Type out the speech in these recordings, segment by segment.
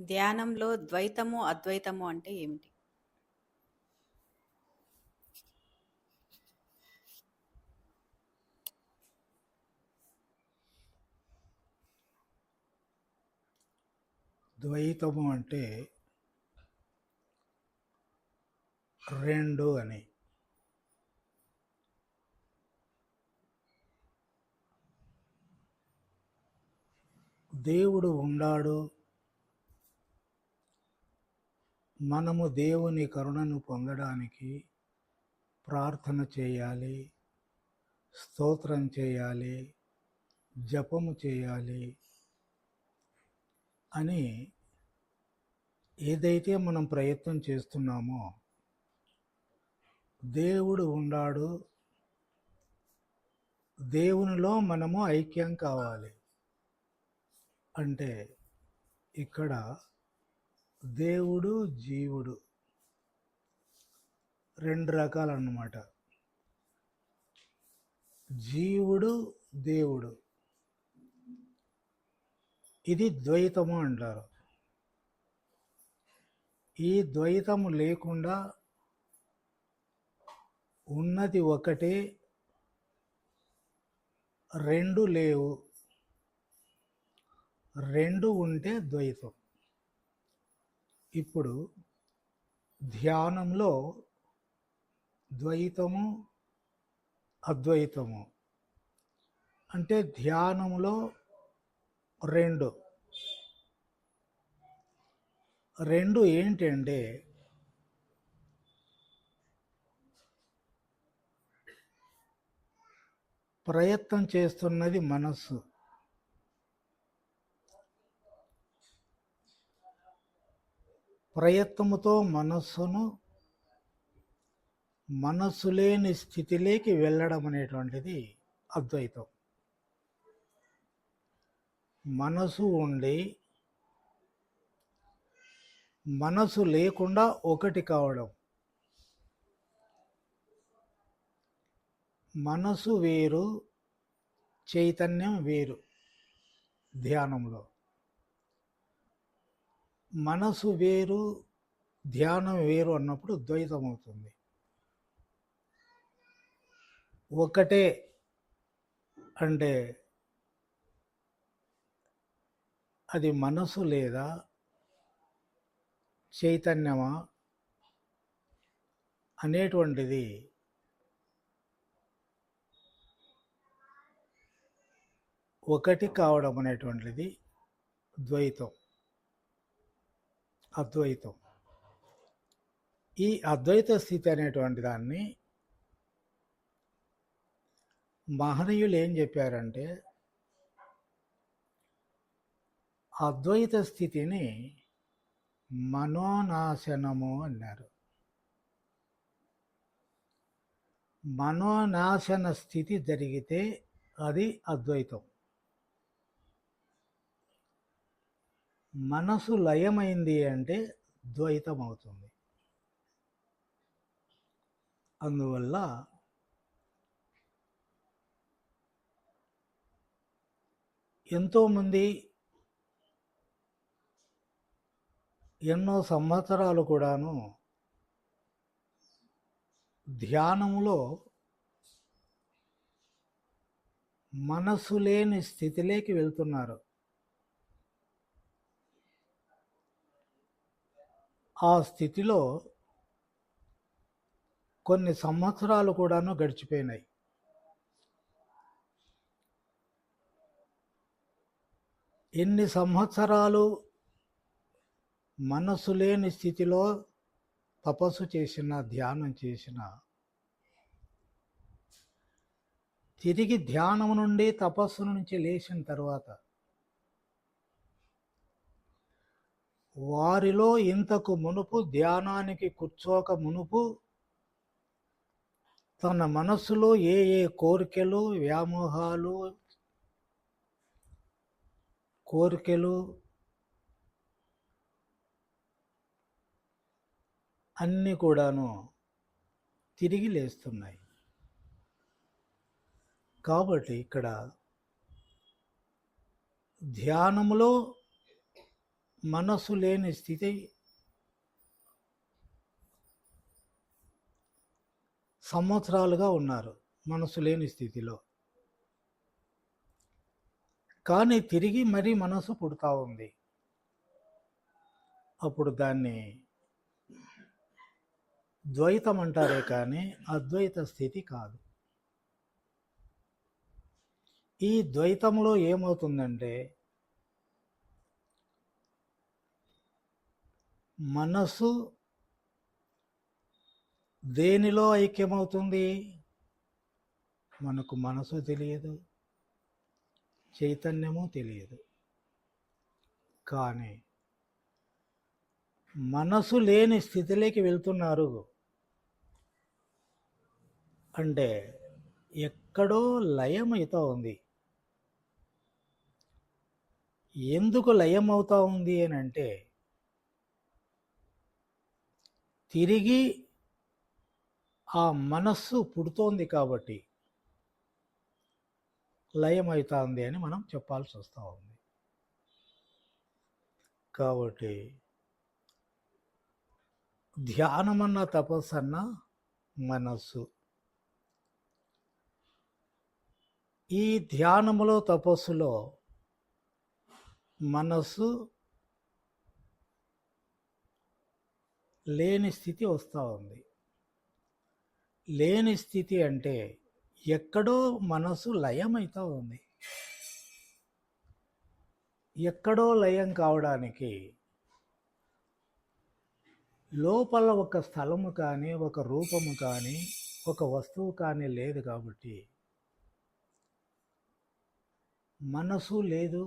ధ్యానంలో ద్వైతము, అద్వైతము అంటే ఏమిటి? ద్వైతము అంటే రెండు అని. దేవుడు ఉండాడు, మనము దేవుని కరుణను పొందడానికి ప్రార్థన చేయాలి, స్తోత్రం చేయాలి, జపము చేయాలి అని ఏదైతే మనం ప్రయత్నం చేస్తున్నామో, దేవుడు ఉండాడు, దేవునిలో మనము ఐక్యం కావాలి అంటే ఇక్కడ దేవుడు జీవుడు రెండు రకాలు అన్నమాట. జీవుడు దేవుడు, ఇది ద్వైతము అంటారు. ఈ ద్వైతము లేకుండా ఉన్నది ఒకటే, రెండు లేవు. రెండు ఉంటే ద్వైతం. ఇప్పుడు ధ్యానంలో ద్వైతము, అద్వైతము అంటే ధ్యానంలో రెండు రెండు ఏంటంటే ప్రయత్నం చేస్తున్నది మనస్సు, ప్రయత్నముతో మనస్సు లేని స్థితిలోకి వెళ్ళడం అనేటువంటిది అద్వైతం. మనసు ఉండి మనసు లేకుండా ఒకటి కావడం. మనసు వేరు, చైతన్యం వేరు. ధ్యానంలో మనసు వేరు, ధ్యానం వేరు అన్నప్పుడు ద్వైతం అవుతుంది. ఒకటే అంటే అది మనసు లేదా చైతన్యమా అనేటువంటిది ఒకటి కావడం అనేటువంటిది ద్వైతం, అద్వైతం. ఈ అద్వైత స్థితి అనేటువంటి దాన్ని మహనీయులు ఏం చెప్పారంటే, అద్వైత స్థితిని మనోనాశనము అన్నారు. మనోనాశన స్థితి జరిగితే అది అద్వైతం. మనసు లయమైంది అంటే ద్వైతం అవుతుంది. అందువల్ల ఎంతోమంది ఎన్నో సంవత్సరాలు కూడాను ధ్యానంలో మనసు లేని స్థితిలోకి వెళ్తున్నారు. ఆ స్థితిలో కొన్ని సంవత్సరాలు కూడాను గడిచిపోయినాయి. ఎన్ని సంవత్సరాలు మనసు లేని స్థితిలో తపస్సు చేసిన, ధ్యానం చేసిన, తిరిగి ధ్యానం నుండి తపస్సు నుంచి లేచిన తర్వాత వారిలో ఇంతకు మునుపు ధ్యానానికి కూర్చోక మునుపు తన మనస్సులో ఏ ఏ కోరికలు అన్నీ కూడాను తిరిగి లేస్తున్నాయి. కాబట్టి ఇక్కడ ధ్యానములో మనసు లేని స్థితి సంవత్సరాలుగా ఉన్నారు మనసు లేని స్థితిలో. కానీ తిరిగి మరీ మనసు పుడతా ఉంది. అప్పుడు దాన్ని ద్వైతం అంటారే కానీ అద్వైత స్థితి కాదు. ఈ ద్వైతంలో ఏమవుతుందంటే మనసు దేనిలో ఐక్యమవుతుంది? మనకు మనసు తెలియదు, చైతన్యము తెలియదు. కానీ మనసు లేని స్థితిలోకి వెళ్తున్నారు అంటే ఎక్కడో లయం అవుతా ఉంది. ఎందుకు లయం అవుతా ఉంది అని అంటే తిరిగి ఆ మనస్సు పుడుతోంది కాబట్టి లయం అవుతుంది అని మనం చెప్పాల్సి వస్తూ ఉంది. కాబట్టి ధ్యానమన్న తపస్సు అన్న మనస్సు. ఈ ధ్యానములో తపస్సులో మనస్సు లేని స్థితి వస్తూ ఉంది. లేని స్థితి అంటే ఎక్కడో మనసు లయం అవుతూ ఉంది. ఎక్కడో లయం కావడానికి లోపల ఒక స్థలము కానీ ఒక రూపము కానీ ఒక వస్తువు కానీ లేదు కాబట్టి మనసు లేదు.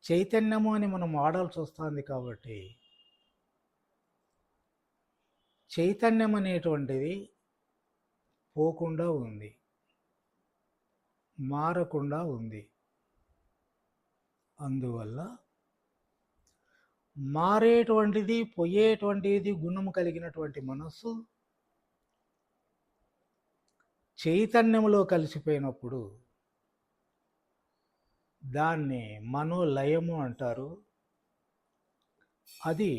చైతన్యము అని మనం వాడాల్సి వస్తుంది కాబట్టి చైతన్యం అనేటువంటిది పోకుండా ఉంది, మారకుండా ఉంది. అందువల్ల మారేటువంటిది పోయేటువంటిది గుణము కలిగినటువంటి మనస్సు చైతన్యములో కలిసిపోయినప్పుడు దాన్ని మనోలయము అంటారు. అది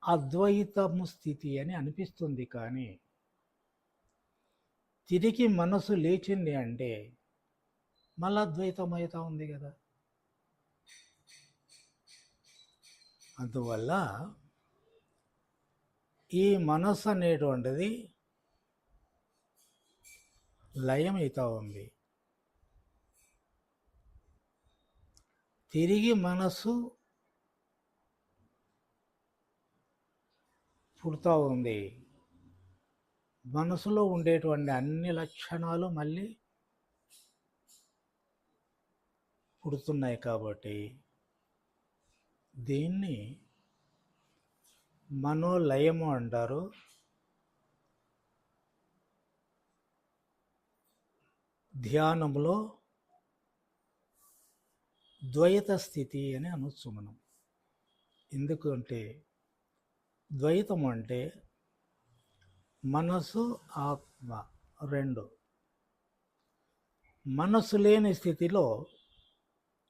అద్వైతము స్థితి అని అనిపిస్తుంది. కానీ తిరిగి మనసు లేచింది అంటే మళ్ళా ద్వైతం అవుతా ఉంది కదా. అందువల్ల ఈ మనస్సు అనేటువంటిది లయం అవుతా ఉంది. తిరిగి మనస్సు పుడతా ఉంది. మనసులో ఉండేటువంటి అన్ని లక్షణాలు మళ్ళీ పుడుతున్నాయి కాబట్టి దీన్ని మనోలయము అంటారు. ధ్యానంలో ద్వైత స్థితి అని అనొచ్చు మనం. ఎందుకంటే ద్వైతం అంటే మనసు ఆత్మ రెండు. మనసు లేని స్థితిలో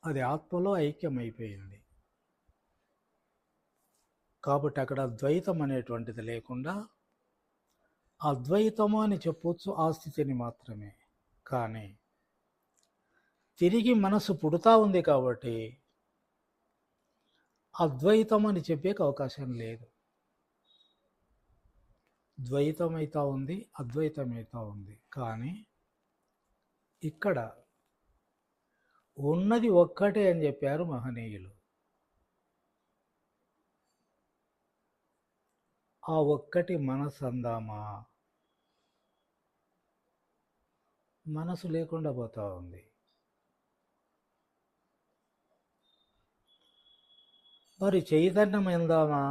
అది ఆత్మలో ఐక్యమైపోయింది కాబట్టి అక్కడ ద్వైతం అనేటువంటిది లేకుండా అద్వైతము అని చెప్పొచ్చు ఆ స్థితిని మాత్రమే. కానీ తిరిగి మనసు పుడతా ఉంది కాబట్టి అద్వైతం అని చెప్పేకి అవకాశం లేదు. ద్వైతం అవుతా ఉంది, అద్వైతం అవుతా ఉంది. కానీ ఇక్కడ ఉన్నది ఒక్కటే అని చెప్పారు మహనీయులు. ఆ ఒక్కటి మనసు అందామా, మనసు లేకుండా పోతా ఉంది. మరి చైతన్యం ఎందామా,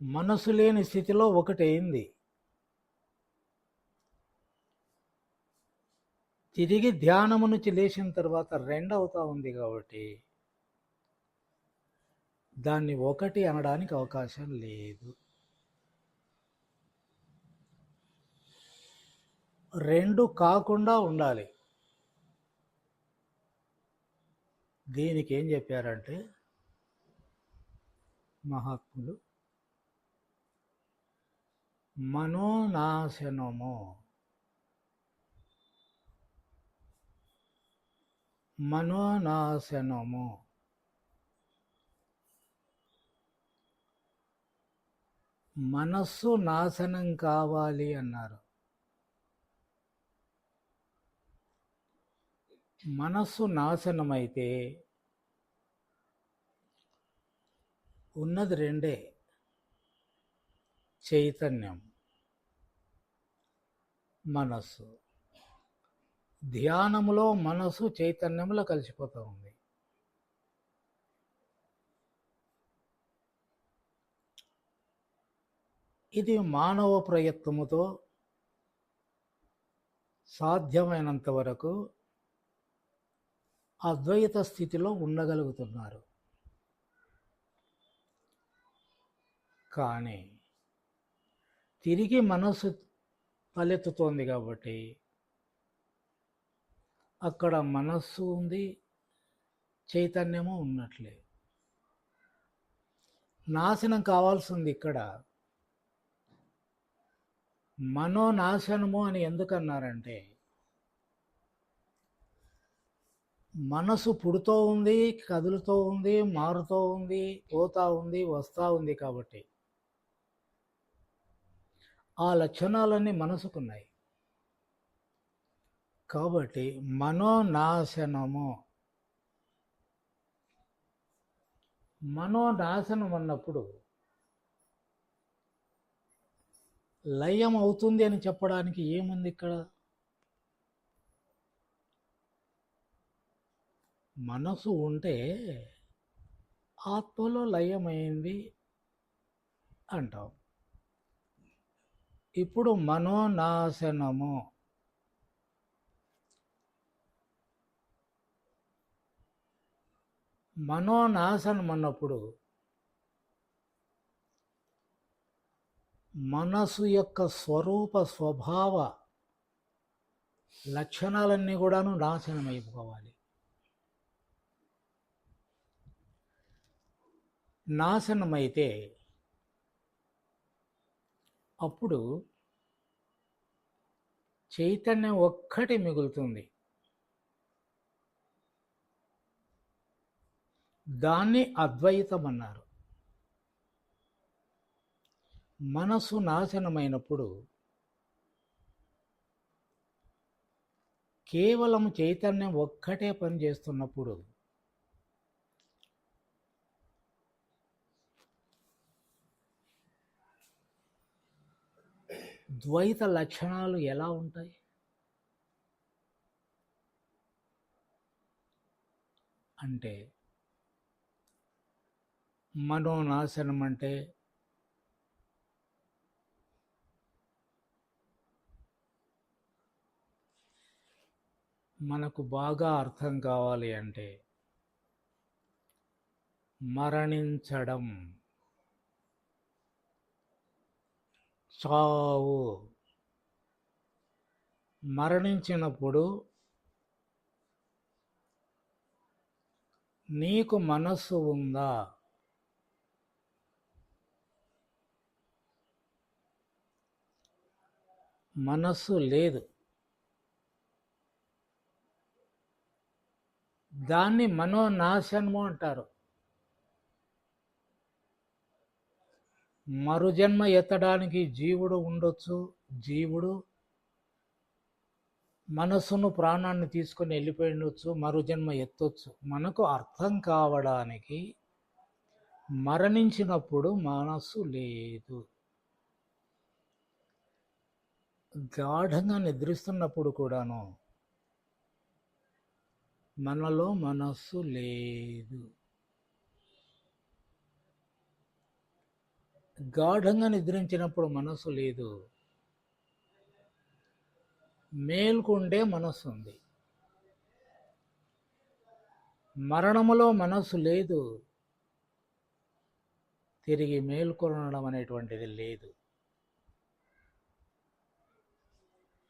మనసు లేని స్థితిలో ఒకటైంది. తిరిగి ధ్యానము నుంచి లేచిన తర్వాత రెండవుతా ఉంది కాబట్టి దాన్ని ఒకటి అనడానికి అవకాశం లేదు. రెండు కాకుండా ఉండాలి. దీనికి ఏం చెప్పారంటే మహాత్ములు, మనోనాశనము, మనోనాశనము మనస్సు నాశనం కావాలి అన్నారు. మనస్సు నాశనమైతే ఉన్నది రెండే, చైతన్యం, మనస్సు. ధ్యానములో మనస్సు చైతన్యంలో కలిసిపోతూ ఉంది. ఇది మానవ ప్రయత్నముతో సాధ్యమైనంత వరకు అద్వైత స్థితిలో ఉండగలుగుతున్నారు. కానీ తిరిగి మనస్సు తలెత్తుతోంది కాబట్టి అక్కడ మనస్సు ఉంది, చైతన్యము ఉన్నట్లే. నాశనం కావాల్సింది ఇక్కడ. మనోనాశనము అని ఎందుకన్నారంటే, మనసు పుడుతూ ఉంది, కదులుతూ ఉంది, మారుతూ ఉంది, పోతూ ఉంది, వస్తూ ఉంది. కాబట్టి ఆ లక్షణాలన్నీ మనసుకున్నాయి. కాబట్టి మనోనాశనము, మనోనాశనం అన్నప్పుడు లయం అవుతుంది అని చెప్పడానికి ఏముంది ఇక్కడ? మనసు ఉంటే ఆత్మలో లయమైంది అంటాం. ఇప్పుడు మనోనాశనము, మనోనాశనం అన్నప్పుడు మనసు యొక్క స్వరూప స్వభావ లక్షణాలన్నీ కూడాను నాశనం అయిపోవాలి. నాశనమైతే అప్పుడు చైతన్యం ఒక్కటి మిగులుతుంది. దాన్ని అద్వైతం అన్నారు. మనసు నాశనమైనప్పుడు కేవలం చైతన్యం ఒక్కటే పనిచేస్తున్నప్పుడు ద్వైత లక్షణాలు ఎలా ఉంటాయి? అంటే మనోనాశనం అంటే మనకు బాగా అర్థం కావాలి అంటే మరణించడం, చావు. మరణించినప్పుడు నీకు మనస్సు ఉందా? మనస్సు లేదు. దాన్ని మనోనాశనము అంటారు. మరుజన్మ ఎత్తడానికి జీవుడు ఉండొచ్చు. జీవుడు మనస్సును, ప్రాణాన్ని తీసుకొని వెళ్ళిపోయి ఉండొచ్చు, మరుజన్మ ఎత్తొచ్చు. మనకు అర్థం కావడానికి మరణించినప్పుడు మనస్సు లేదు. గాఢంగా నిద్రిస్తున్నప్పుడు కూడాను మనలో మనస్సు లేదు. గాఢంగా నిద్రించినప్పుడు మనస్సు లేదు. మేల్కొండే మనస్సు ఉంది. మరణములో మనస్సు లేదు. తిరిగి మేల్కొనడం అనేటువంటిది లేదు.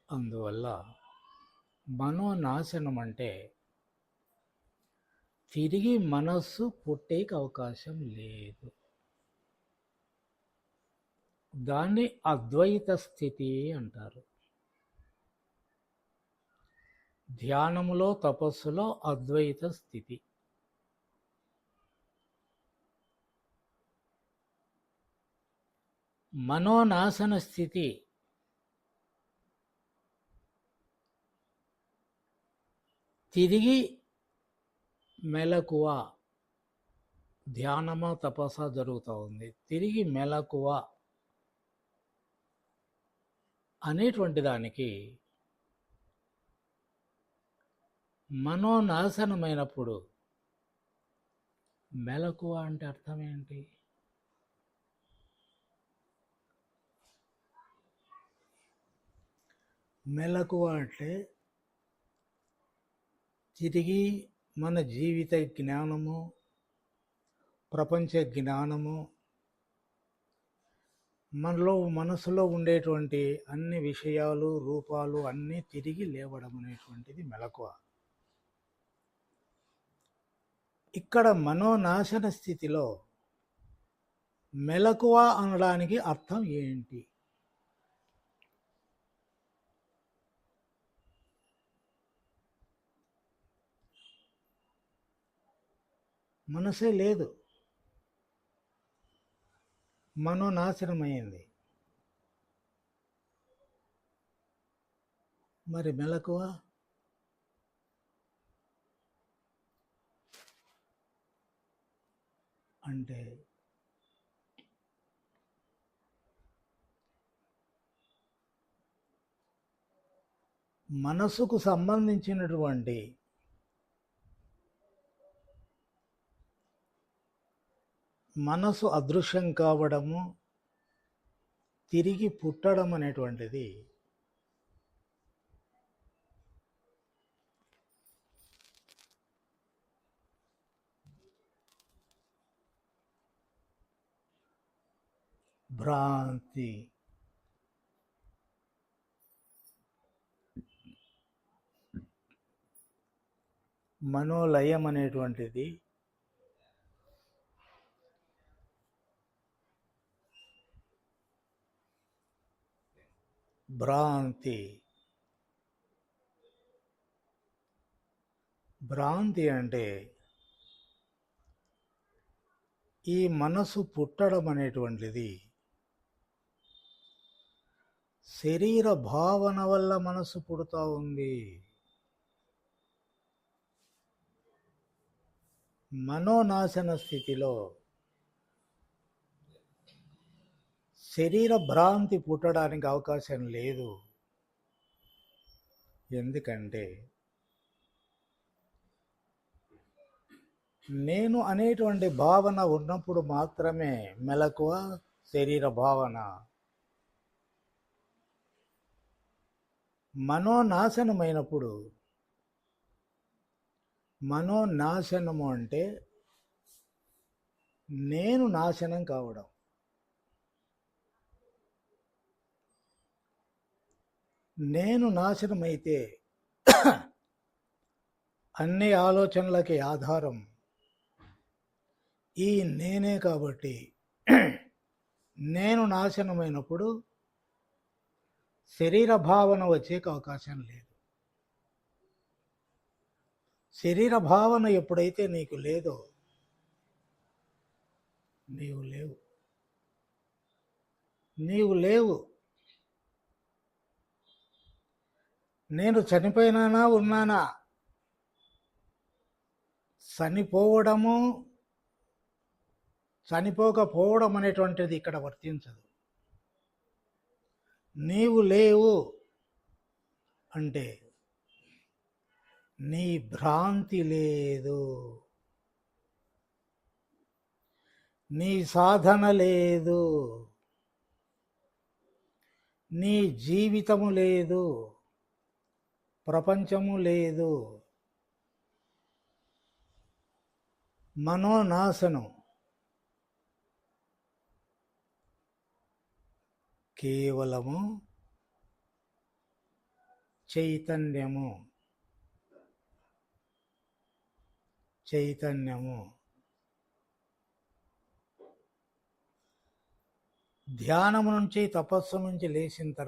అందువల్ల మనోనాశనం అంటే తిరిగి మనస్సు పుట్టేకి అవకాశం లేదు. దాన్ని అద్వైత స్థితి అంటారు. ధ్యానములో, తపస్సులో అద్వైత స్థితి. మనోనాశన స్థితి తిరిగి మెలకువ, ధ్యానమో తపస్స జరుగుతూ ఉంది. తిరిగి మెలకువ అనేటువంటి దానికి మనోనాశనమైనప్పుడు మెలకువ అంటే అర్థం ఏంటి? మెలకువ అంటే తిరిగి మన జీవిత జ్ఞానము, ప్రపంచ జ్ఞానము, మనసులో ఉండేటువంటి అన్ని విషయాలు, రూపాలు అన్నీ తిరిగి లేవడం అనేటువంటిది మెలకువ. ఇక్కడ మనోనాశన స్థితిలో మెలకువ అనడానికి అర్థం ఏంటి? మనసే లేదు, మనోనాశనమైంది. మరి మెలకువ అంటే మనసుకు సంబంధించినటువంటి మనసు అదృశ్యం కావడము, తిరిగి పుట్టడం అనేటువంటిది భ్రాంతి. మనోలయం అనేటువంటిది భ్రాంతి. భ్రాంతి అంటే ఈ మనసు పుట్టడం అనేటువంటిది శరీర భావన వల్ల మనసు పుడుతూ ఉంది. మనోనాశన స్థితిలో శరీర భ్రాంతి పుట్టడానికి అవకాశం లేదు. ఎందుకంటే నేను అనేటువంటి భావన ఉన్నప్పుడు మాత్రమే మెలకువ, శరీర భావన. మనోనాశనమైనప్పుడు, మనోనాశనము అంటే నేను నాశనం కావడం. నేను నాశనమైతే అన్ని ఆలోచనలకి ఆధారం ఈ నేనే. కాబట్టి నేను నాశనమైనప్పుడు శరీర భావన వచ్చేకి అవకాశం లేదు. శరీర భావన ఎప్పుడైతే నీకు లేదో నీవు లేవు. నీవు లేవు. నేను చనిపోయినానా ఉన్నానా, చనిపోవడము చనిపోకపోవడం అనేటువంటిది ఇక్కడ వర్తించదు. నీవు లేవు అంటే నీ భ్రాంతి లేదు, నీ సాధన లేదు, నీ జీవితము లేదు, ప్రపంచము లేదు. మనోనాశనం కేవలము చైతన్యము, చైతన్యము. ధ్యానము నుంచి, తపస్సు నుంచి లేచిన తర్వాత